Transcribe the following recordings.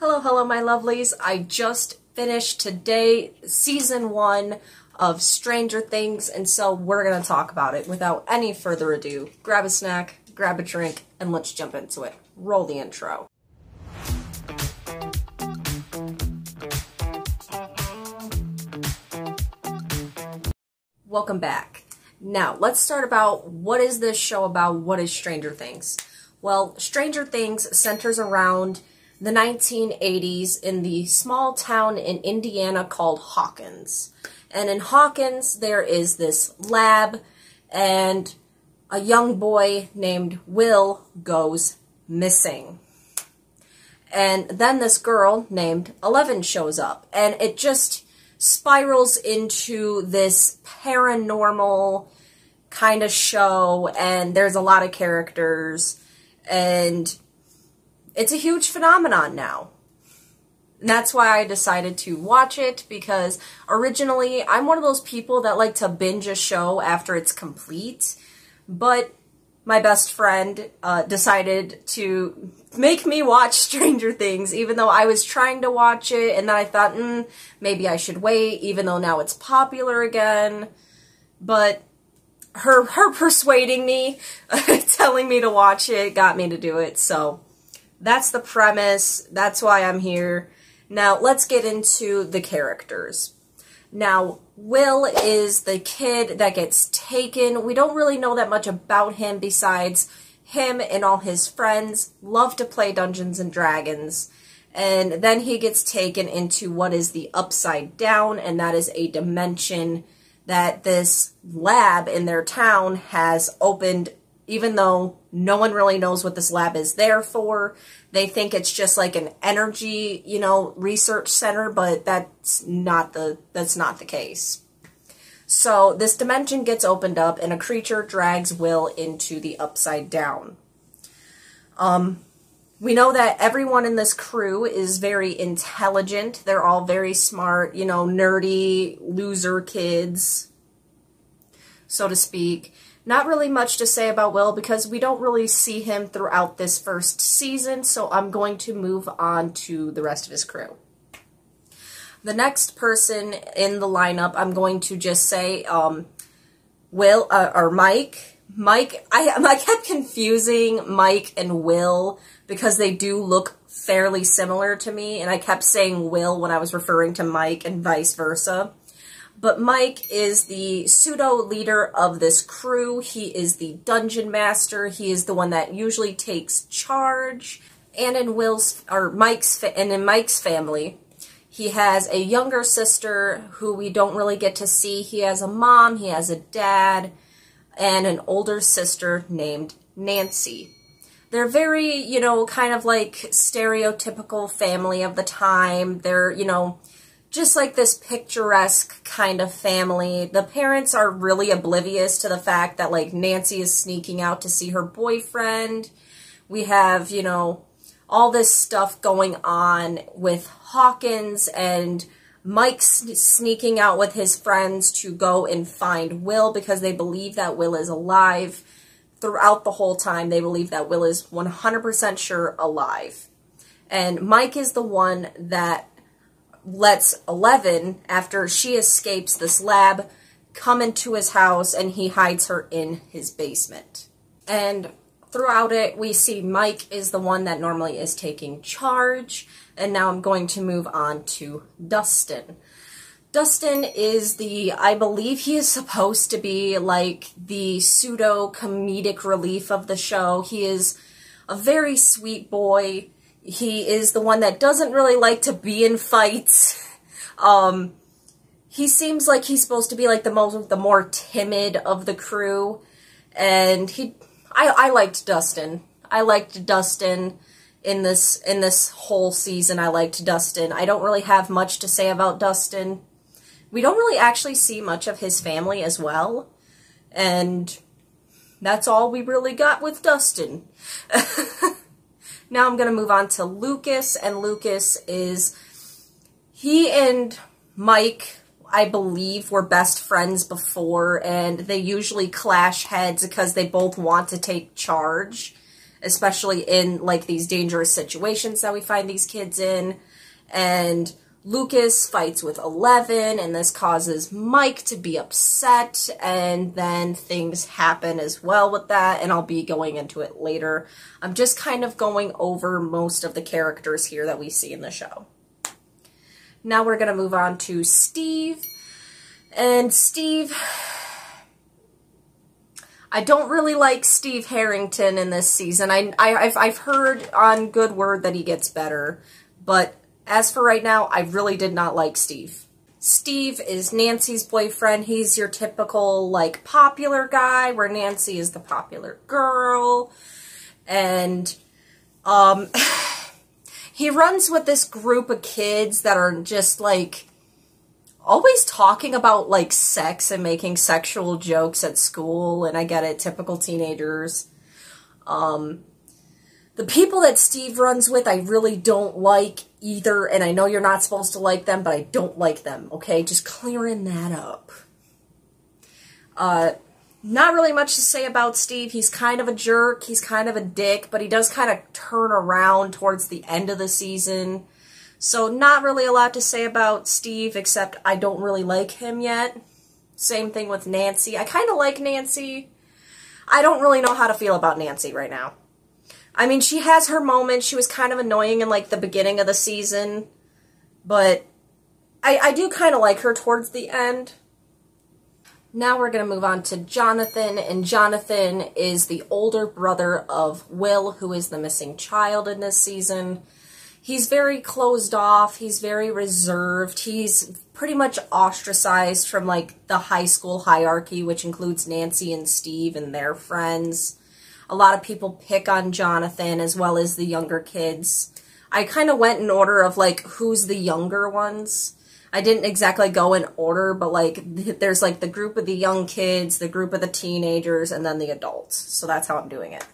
Hello, hello, my lovelies. I just finished today season 1 of Stranger Things, and so we're going to talk about it. Without any further ado, grab a snack, grab a drink, and let's jump into it. Roll the intro. Welcome back. Now, let's start about what is this show about? What is Stranger Things? Well, Stranger Things centers around the 1980s in the small town in Indiana called Hawkins. And in Hawkins, there is this lab, and a young boy named Will goes missing. And then this girl named 11 shows up, and it just spirals into this paranormal kind of show, and there's a lot of characters, and it's a huge phenomenon now. And that's why I decided to watch it, because originally I'm one of those people that like to binge a show after it's complete, but my best friend decided to make me watch Stranger Things, even though I was trying to watch it, and then I thought, maybe I should wait, even though now it's popular again. But her persuading me, telling me to watch it, got me to do it, so that's the premise. That's why I'm here. Now, let's get into the characters. Now, Will is the kid that gets taken. We don't really know that much about him besides him and all his friends love to play Dungeons and Dragons. And then he gets taken into what is the Upside Down, and that is a dimension that this lab in their town has opened. Even though no one really knows what this lab is there for, they think it's just like an energy, research center, but that's not the case. So this dimension gets opened up, and a creature drags Will into the Upside Down. We know that everyone in this crew is very intelligent. They're all very smart, nerdy, loser kids, so to speak. Not really much to say about Will because we don't really see him throughout this first season, so I'm going to move on to the rest of his crew. The next person in the lineup, I'm going to just say Will, or Mike. I kept confusing Mike and Will because they do look fairly similar to me, and I kept saying Will when I was referring to Mike and vice versa. But Mike is the pseudo-leader of this crew. He is the dungeon master. He is the one that usually takes charge. And in Mike's family, he has a younger sister who we don't really get to see. He has a mom, he has a dad, and an older sister named Nancy. They're very, kind of like stereotypical family of the time. They're, just like this picturesque kind of family. The parents are really oblivious to the fact that, like, Nancy is sneaking out to see her boyfriend. We have, all this stuff going on with Hawkins and Mike sneaking out with his friends to go and find Will because they believe that Will is alive. Throughout the whole time, they believe that Will is 100% sure alive. And Mike is the one that lets 11, after she escapes this lab, come into his house, and he hides her in his basement. And throughout it, we see Mike is the one that normally is taking charge, and now I'm going to move on to Dustin. Dustin is I believe he is supposed to be like the pseudo-comedic relief of the show. He is a very sweet boy. He is the one that doesn't really like to be in fights. He seems like he's supposed to be like the more timid of the crew, and I liked Dustin. I liked Dustin in this whole season. I liked Dustin. I don't really have much to say about Dustin. We don't really actually see much of his family as well, and that's all we really got with Dustin. Now I'm going to move on to Lucas, and Lucas he and Mike, I believe, were best friends before, and they usually clash heads because they both want to take charge. especially in like these dangerous situations that we find these kids in. And Lucas fights with 11, and this causes Mike to be upset, and then things happen as well with that, and I'll be going into it later. I'm just kind of going over most of the characters here that we see in the show. Now we're going to move on to Steve. And Steve, I don't really like Steve Harrington in this season. I've heard on good word that he gets better, but as for right now, I really did not like Steve. Steve is Nancy's boyfriend. He's your typical, like, popular guy, where Nancy is the popular girl. And, he runs with this group of kids that are just, like, always talking about, like, sex and making sexual jokes at school. And I get it, typical teenagers. The people that Steve runs with, I really don't like either, and I know you're not supposed to like them, but I don't like them, okay? Just clearing that up. Not really much to say about Steve. He's kind of a jerk, he's kind of a dick, but he does kind of turn around towards the end of the season. So not really a lot to say about Steve, except I don't really like him yet. Same thing with Nancy. I kind of like Nancy. I don't really know how to feel about Nancy right now. I mean, she has her moments. She was kind of annoying in, like, the beginning of the season. But I do kind of like her towards the end. Now we're going to move on to Jonathan. And Jonathan is the older brother of Will, who is the missing child in this season. He's very closed off. He's very reserved. He's pretty much ostracized from, like, the high school hierarchy, which includes Nancy and Steve and their friends. A lot of people pick on Jonathan as well as the younger kids. I kind of went in order of, like, who's the younger ones. I didn't exactly go in order, but, like, there's, like, the group of the young kids, the group of the teenagers, and then the adults. So that's how I'm doing it.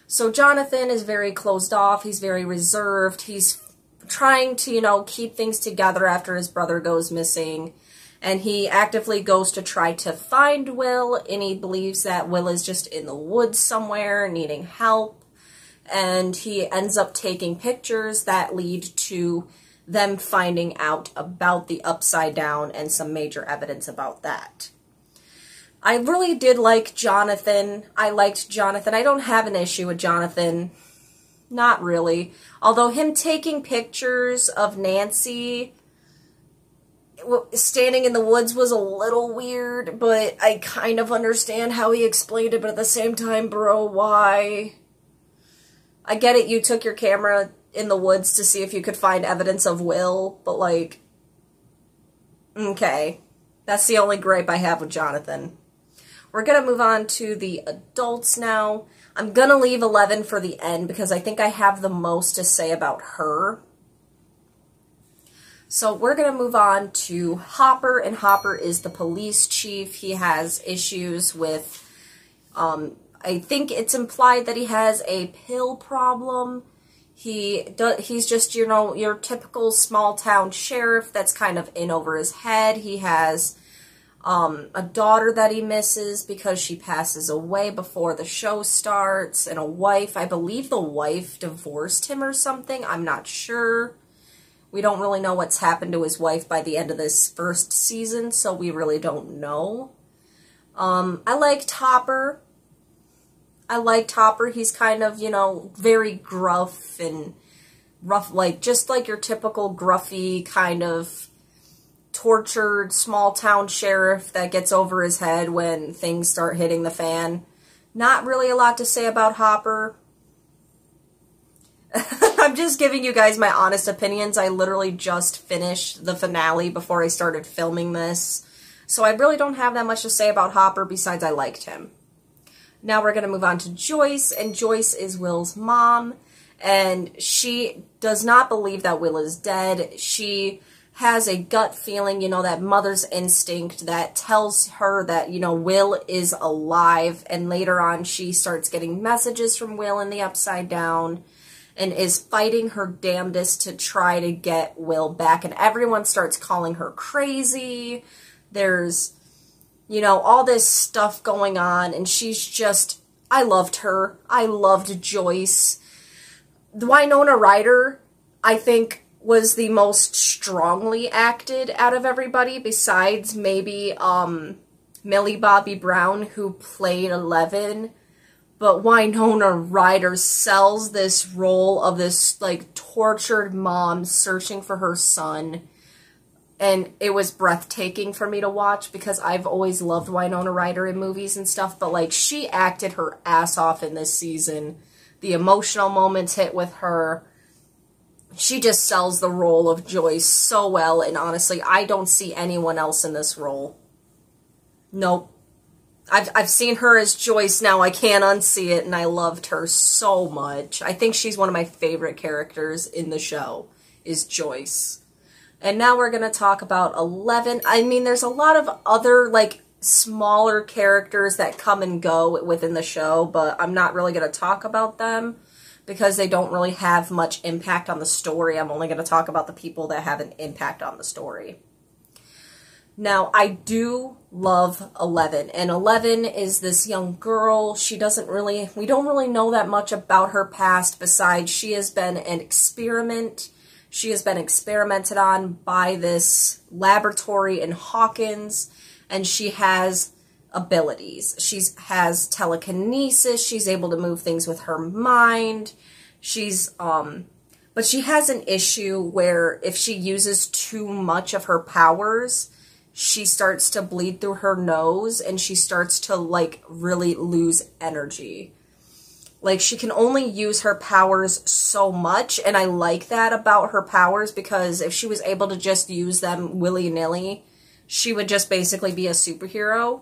So Jonathan is very closed off. He's very reserved. He's trying to, you know, keep things together after his brother goes missing. And he actively goes to try to find Will, and he believes that Will is just in the woods somewhere needing help. And he ends up taking pictures that lead to them finding out about the Upside Down and some major evidence about that. I really did like Jonathan. I liked Jonathan. I don't have an issue with Jonathan. Not really. Although him taking pictures of Nancy standing in the woods was a little weird, but I kind of understand how he explained it, but at the same time, bro, why? I get it, you took your camera in the woods to see if you could find evidence of Will, but, like, okay. That's the only gripe I have with Jonathan. We're going to move on to the adults now. I'm going to leave 11 for the end because I think I have the most to say about her. So we're going to move on to Hopper, and Hopper is the police chief. He has issues with, I think it's implied that he has a pill problem. He's just, you know, your typical small town sheriff that's kind of in over his head. He has a daughter that he misses because she passes away before the show starts, and a wife. I believe the wife divorced him or something. I'm not sure. We don't really know what's happened to his wife by the end of this first season, so we really don't know. I liked Hopper. He's kind of, you know, very gruff and rough, like, just like your typical gruffy kind of tortured small town sheriff that gets over his head when things start hitting the fan. Not really a lot to say about Hopper. I'm just giving you guys my honest opinions. I literally just finished the finale before I started filming this. So I really don't have that much to say about Hopper besides I liked him. Now we're going to move on to Joyce, and Joyce is Will's mom, and she does not believe that Will is dead. She has a gut feeling, you know, that mother's instinct that tells her that, you know, Will is alive, and later on she starts getting messages from Will in the Upside Down and is fighting her damnedest to try to get Will back, and everyone starts calling her crazy. There's, you know, all this stuff going on, and she's just I loved her. I loved Joyce. The Winona Ryder, I think, was the most strongly acted out of everybody, besides maybe Millie Bobby Brown, who played 11. But Winona Ryder sells this role of this, like, tortured mom searching for her son. And it was breathtaking for me to watch because I've always loved Winona Ryder in movies and stuff. But, like, she acted her ass off in this season. The emotional moments hit with her. She just sells the role of Joyce so well. And honestly, I don't see anyone else in this role. Nope. I've seen her as Joyce now. I can't unsee it, and I loved her so much. I think she's one of my favorite characters in the show, is Joyce. And now we're going to talk about 11. I mean, there's a lot of other, like, smaller characters that come and go within the show, but I'm not really going to talk about them because they don't really have much impact on the story. I'm only going to talk about the people that have an impact on the story. Now, I do love 11, and 11 is this young girl. We don't really know that much about her past besides she has been an experiment. She has been experimented on by this laboratory in Hawkins, and she has abilities. She has telekinesis. She's able to move things with her mind. But she has an issue where if she uses too much of her powers, she starts to bleed through her nose and she starts to, like, really lose energy. Like, she can only use her powers so much, and I like that about her powers because if she was able to just use them willy-nilly, she would just basically be a superhero.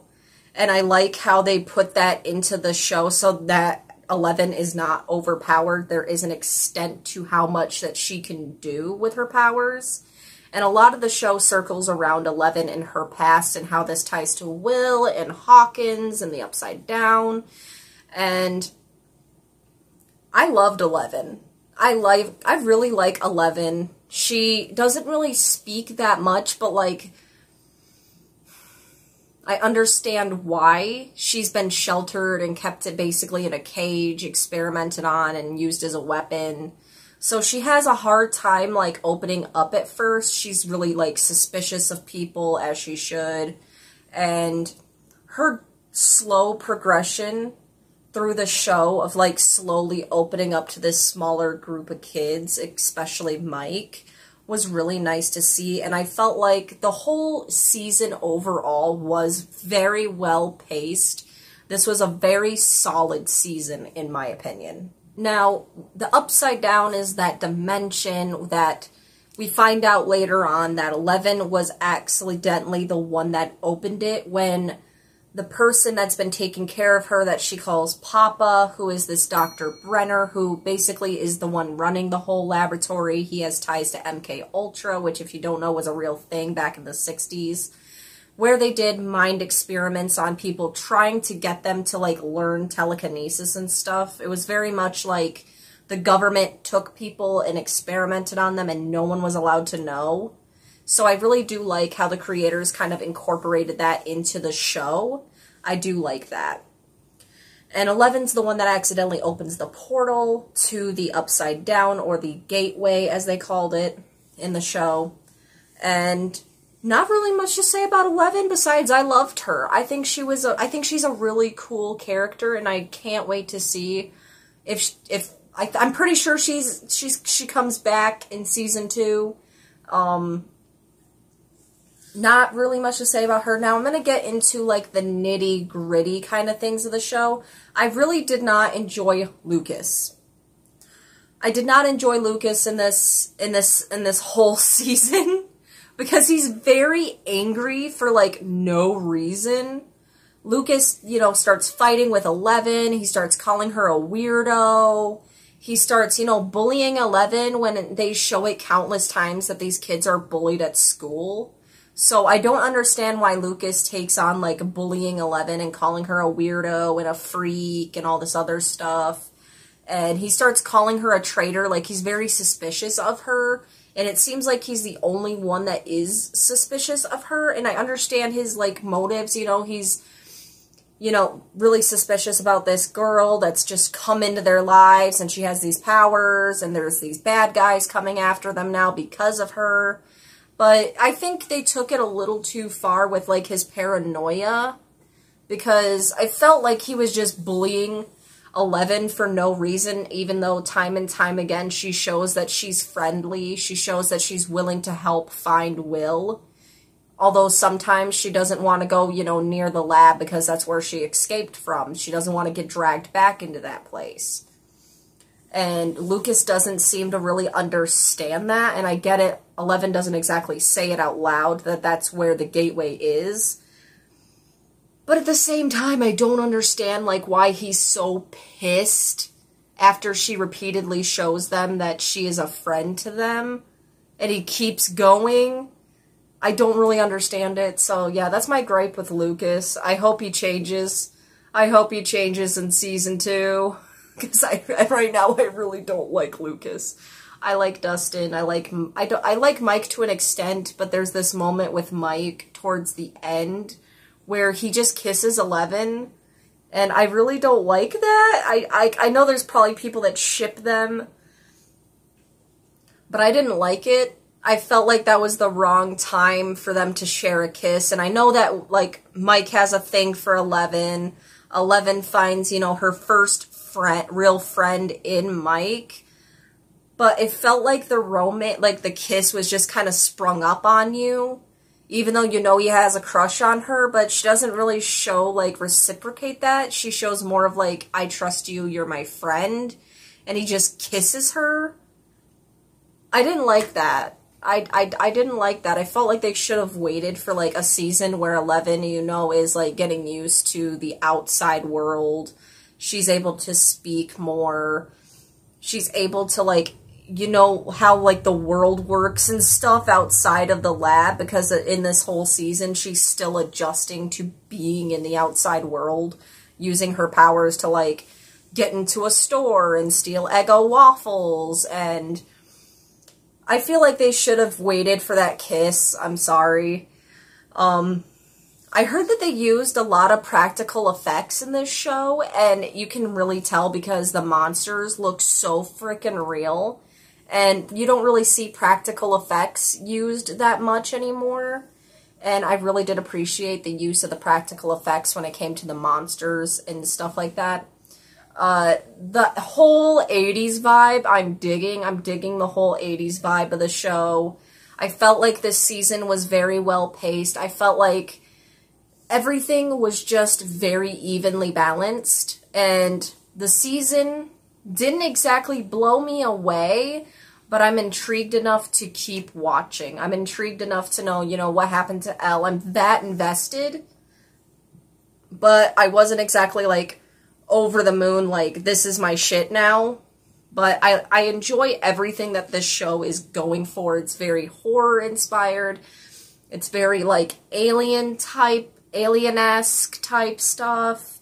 And I like how they put that into the show so that 11 is not overpowered. There is an extent to how much that she can do with her powers. And a lot of the show circles around 11 and her past and how this ties to Will and Hawkins and the Upside Down. And I loved 11. I really like 11. She doesn't really speak that much, but, like, I understand why. She's been sheltered and kept it basically in a cage, experimented on, and used as a weapon. So she has a hard time, like, opening up at first. She's really, like, suspicious of people, as she should. And her slow progression through the show of, like, slowly opening up to this smaller group of kids, especially Mike, was really nice to see. And I felt like the whole season overall was very well paced. This was a very solid season, in my opinion. Now, the Upside Down is that dimension that we find out later on that 11 was accidentally the one that opened it when the person that's been taking care of her that she calls Papa, who is this Dr. Brenner, who basically is the one running the whole laboratory. He has ties to MK Ultra, which, if you don't know, was a real thing back in the 60s. Where they did mind experiments on people, trying to get them to, like, learn telekinesis and stuff. It was very much like the government took people and experimented on them and no one was allowed to know. So I really do like how the creators kind of incorporated that into the show. I do like that. And 11's the one that accidentally opens the portal to the Upside Down, or the Gateway, as they called it in the show. And not really much to say about 11 besides I loved her. I think she's a really cool character, and I can't wait to see I'm pretty sure she comes back in season 2. Not really much to say about her. Now I'm going to get into, like, the nitty-gritty kind of things of the show. I really did not enjoy Lucas. I did not enjoy Lucas in this whole season. Because he's very angry for, like, no reason. Lucas, you know, starts fighting with 11. He starts calling her a weirdo. He starts, you know, bullying 11 when they show it countless times that these kids are bullied at school. So I don't understand why Lucas takes on, like, bullying 11 and calling her a weirdo and a freak and all this other stuff. And he starts calling her a traitor. Like, he's very suspicious of her. And it seems like he's the only one that is suspicious of her. And I understand his, like, motives. You know, he's you know, really suspicious about this girl that's just come into their lives, and she has these powers, and there's these bad guys coming after them now because of her. But I think they took it a little too far with, like, his paranoia, because I felt like he was just bullying 11 for no reason, even though time and time again she shows that she's friendly, she shows that she's willing to help find Will. Although sometimes she doesn't want to go, you know, near the lab because that's where she escaped from. She doesn't want to get dragged back into that place. And Lucas doesn't seem to really understand that, and I get it. 11 doesn't exactly say it out loud that that's where the gateway is. But at the same time, I don't understand, like, why he's so pissed after she repeatedly shows them that she is a friend to them. And he keeps going. I don't really understand it. So, yeah, that's my gripe with Lucas. I hope he changes. I hope he changes in season 2. Because right now, I really don't like Lucas. I like Dustin. I like Mike to an extent, but there's this moment with Mike towards the end where he just kisses 11, and I really don't like that. I know there's probably people that ship them, but I didn't like it. I felt like that was the wrong time for them to share a kiss, and I know that, like, Mike has a thing for 11. 11 finds, you know, her first real friend in Mike, but it felt like the romance, like, the kiss was just kind of sprung up on you. Even though you know he has a crush on her, but she doesn't really show, like, reciprocate that. She shows more of, like, I trust you, you're my friend. And he just kisses her. I didn't like that. I didn't like that. I felt like they should have waited for, like, a season where 11, you know, is, like, getting used to the outside world. She's able to speak more. She's able to, like, you know, how, like, the world works and stuff outside of the lab, because in this whole season, she's still adjusting to being in the outside world, using her powers to, like, get into a store and steal Eggo waffles, and I feel like they should have waited for that kiss. I'm sorry. I heard that they used a lot of practical effects in this show, and you can really tell because the monsters look so freaking real. And you don't really see practical effects used that much anymore. And I really did appreciate the use of the practical effects when it came to the monsters and stuff like that. The whole 80s vibe, I'm digging. I'm digging the whole 80s vibe of the show. I felt like this season was very well paced. I felt like everything was just very evenly balanced. And the season didn't exactly blow me away, but I'm intrigued enough to keep watching. I'm intrigued enough to know, you know, what happened to Elle. I'm that invested, but I wasn't exactly, like, over the moon, like, this is my shit now. But I enjoy everything that this show is going for. It's very horror-inspired. It's very, like, alien-esque type stuff.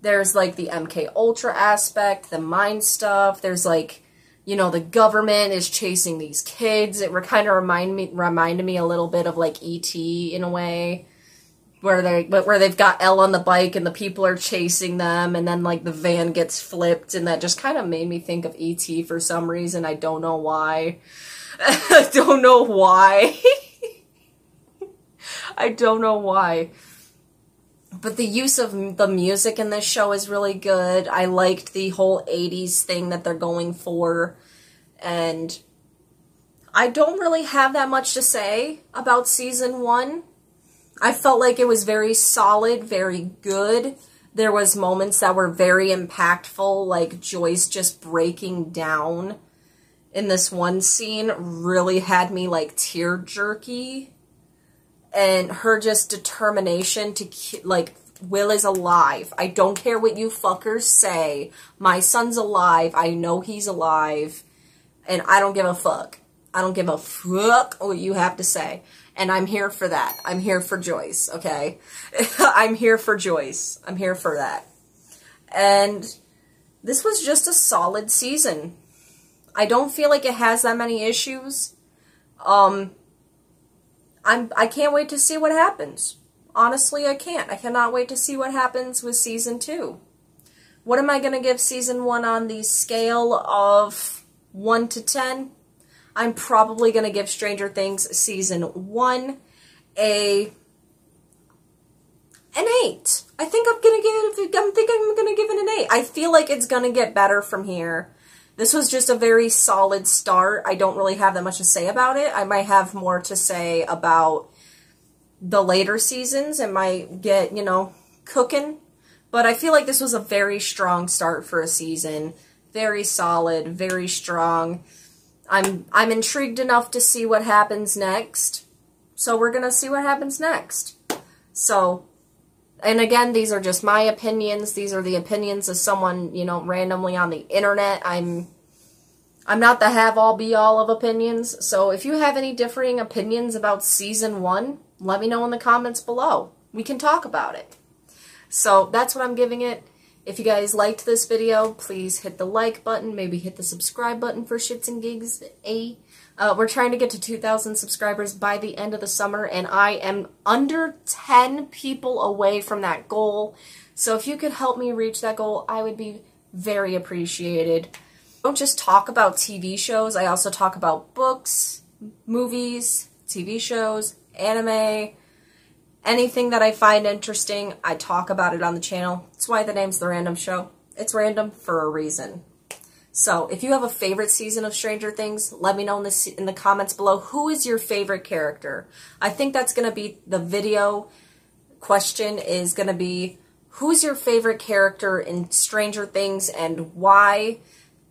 There's, like, the MK Ultra aspect, the mind stuff. There's, like, you know, the government is chasing these kids. It kind of reminded me a little bit of, like, E.T. in a way, where they've got Elle on the bike and the people are chasing them, and then, like, the van gets flipped, and that just kind of made me think of E.T. for some reason. I don't know why. I don't know why. I don't know why. But the use of the music in this show is really good. I liked the whole 80s thing that they're going for. And I don't really have that much to say about season 1. I felt like it was very solid, very good. There was moments that were very impactful, like Joyce just breaking down in this one scene really had me, like, tear-jerky. And her just determination to, like, Will is alive. I don't care what you fuckers say. My son's alive. I know he's alive. And I don't give a fuck. I don't give a fuck what you have to say. And I'm here for that. I'm here for Joyce, okay? I'm here for Joyce. I'm here for that. And this was just a solid season. I don't feel like it has that many issues. I can't wait to see what happens. Honestly, I can't. I cannot wait to see what happens with season 2. What am I going to give season 1 on the scale of 1 to 10? I'm probably going to give Stranger Things season 1 an 8. I think I'm going to give it an 8. I feel like it's going to get better from here. This was just a very solid start. I don't really have that much to say about it. I might have more to say about the later seasons. It might get, you know, cooking. But I feel like this was a very strong start for a season. Very solid, very strong. I'm intrigued enough to see what happens next. So we're going to see what happens next. So, and again, these are just my opinions. These are the opinions of someone, you know, randomly on the internet. I'm not the have-all, be-all of opinions. So if you have any differing opinions about season 1, let me know in the comments below. We can talk about it. So that's what I'm giving it. If you guys liked this video, please hit the like button. Maybe hit the subscribe button for shits and gigs. We're trying to get to 2,000 subscribers by the end of the summer, and I am under 10 people away from that goal. So if you could help me reach that goal, I would be very appreciated. I don't just talk about TV shows. I also talk about books, movies, TV shows, anime, anything that I find interesting. I talk about it on the channel. That's why the name's The Random Show. It's random for a reason. So, if you have a favorite season of Stranger Things, let me know in the comments below. Who is your favorite character? I think that's going to be the video question, is going to be, who's your favorite character in Stranger Things and why?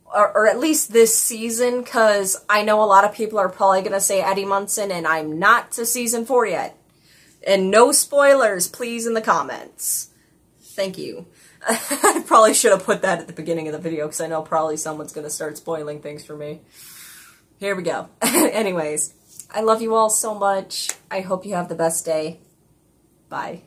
Or at least this season, because I know a lot of people are probably going to say Eddie Munson, and I'm not to season 4 yet. And no spoilers, please, in the comments. Thank you. I probably should have put that at the beginning of the video, because I know probably someone's going to start spoiling things for me. Here we go. Anyways, I love you all so much. I hope you have the best day. Bye.